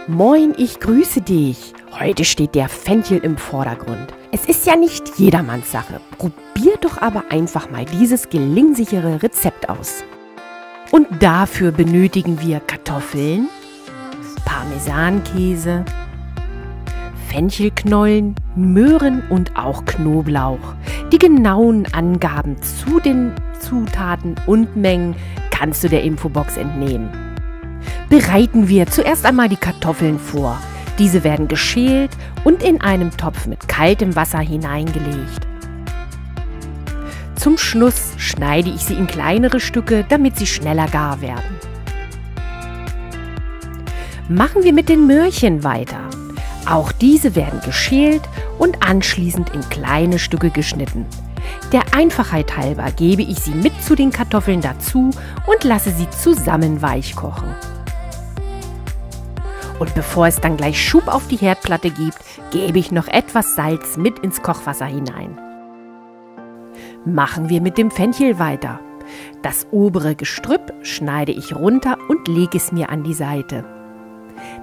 Moin, ich grüße dich. Heute steht der Fenchel im Vordergrund. Es ist ja nicht jedermanns Sache. Probier doch aber einfach mal dieses gelingensichere Rezept aus. Und dafür benötigen wir Kartoffeln, Parmesankäse, Fenchelknollen, Möhren und auch Knoblauch. Die genauen Angaben zu den Zutaten und Mengen kannst du der Infobox entnehmen. Bereiten wir zuerst einmal die Kartoffeln vor. Diese werden geschält und in einem Topf mit kaltem Wasser hineingelegt. Zum Schluss schneide ich sie in kleinere Stücke, damit sie schneller gar werden. Machen wir mit den Möhrchen weiter. Auch diese werden geschält und anschließend in kleine Stücke geschnitten. Der Einfachheit halber gebe ich sie mit zu den Kartoffeln dazu und lasse sie zusammen weich kochen. Und bevor es dann gleich Schub auf die Herdplatte gibt, gebe ich noch etwas Salz mit ins Kochwasser hinein. Machen wir mit dem Fenchel weiter. Das obere Gestrüpp schneide ich runter und lege es mir an die Seite.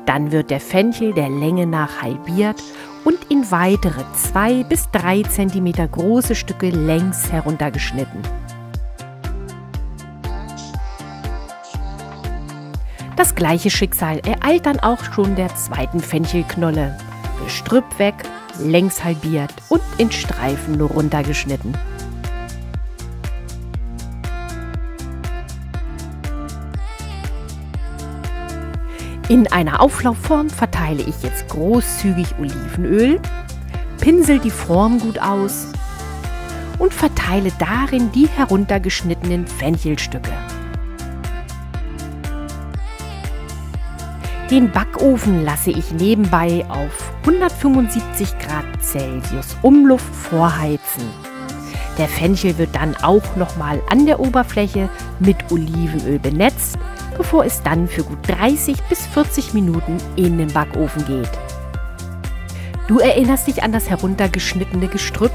Dann wird der Fenchel der Länge nach halbiert und in weitere 2 bis 3 cm große Stücke längs heruntergeschnitten. Das gleiche Schicksal ereilt dann auch schon der zweiten Fenchelknolle. Gestrüpp weg, längs halbiert und in Streifen nur runtergeschnitten. In einer Auflaufform verteile ich jetzt großzügig Olivenöl, pinsel die Form gut aus und verteile darin die heruntergeschnittenen Fenchelstücke. Den Backofen lasse ich nebenbei auf 175 Grad Celsius Umluft vorheizen. Der Fenchel wird dann auch nochmal an der Oberfläche mit Olivenöl benetzt, bevor es dann für gut 30 bis 40 Minuten in den Backofen geht. Du erinnerst dich an das heruntergeschnittene Gestrüpp?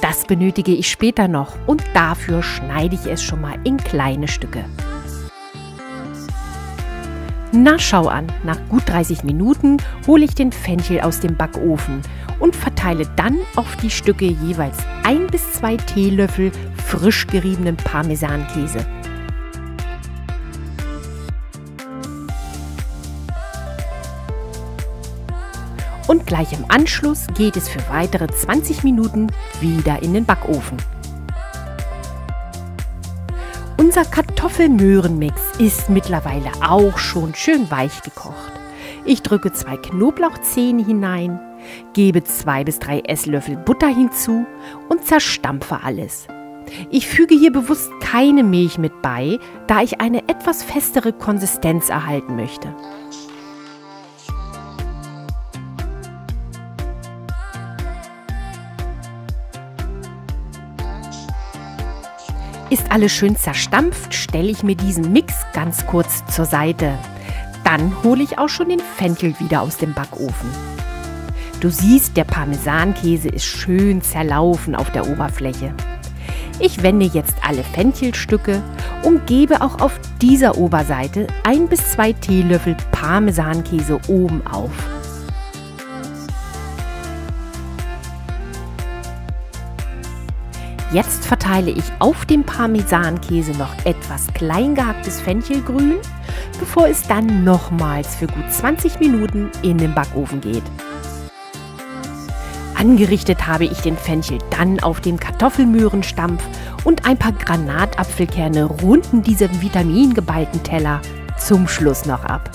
Das benötige ich später noch und dafür schneide ich es schon mal in kleine Stücke. Na schau an, nach gut 30 Minuten hole ich den Fenchel aus dem Backofen und verteile dann auf die Stücke jeweils 1 bis 2 Teelöffel frisch geriebenen Parmesankäse. Und gleich im Anschluss geht es für weitere 20 Minuten wieder in den Backofen. Unser Kartoffel-Möhren-Mix ist mittlerweile auch schon schön weich gekocht. Ich drücke 2 Knoblauchzehen hinein, gebe 2 bis 3 Esslöffel Butter hinzu und zerstampfe alles. Ich füge hier bewusst keine Milch mit bei, da ich eine etwas festere Konsistenz erhalten möchte. Ist alles schön zerstampft, stelle ich mir diesen Mix ganz kurz zur Seite. Dann hole ich auch schon den Fenchel wieder aus dem Backofen. Du siehst, der Parmesankäse ist schön zerlaufen auf der Oberfläche. Ich wende jetzt alle Fenchelstücke und gebe auch auf dieser Oberseite 1 bis 2 Teelöffel Parmesankäse oben auf. Jetzt verteile ich auf dem Parmesankäse noch etwas klein gehacktes Fenchelgrün, bevor es dann nochmals für gut 20 Minuten in den Backofen geht. Angerichtet habe ich den Fenchel dann auf dem Kartoffelmöhrenstampf und ein paar Granatapfelkerne runden diesen vitamingeballten Teller zum Schluss noch ab.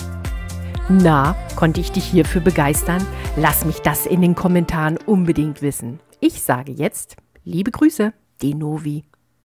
Na, konnte ich dich hierfür begeistern? Lass mich das in den Kommentaren unbedingt wissen. Ich sage jetzt liebe Grüße. Denovi.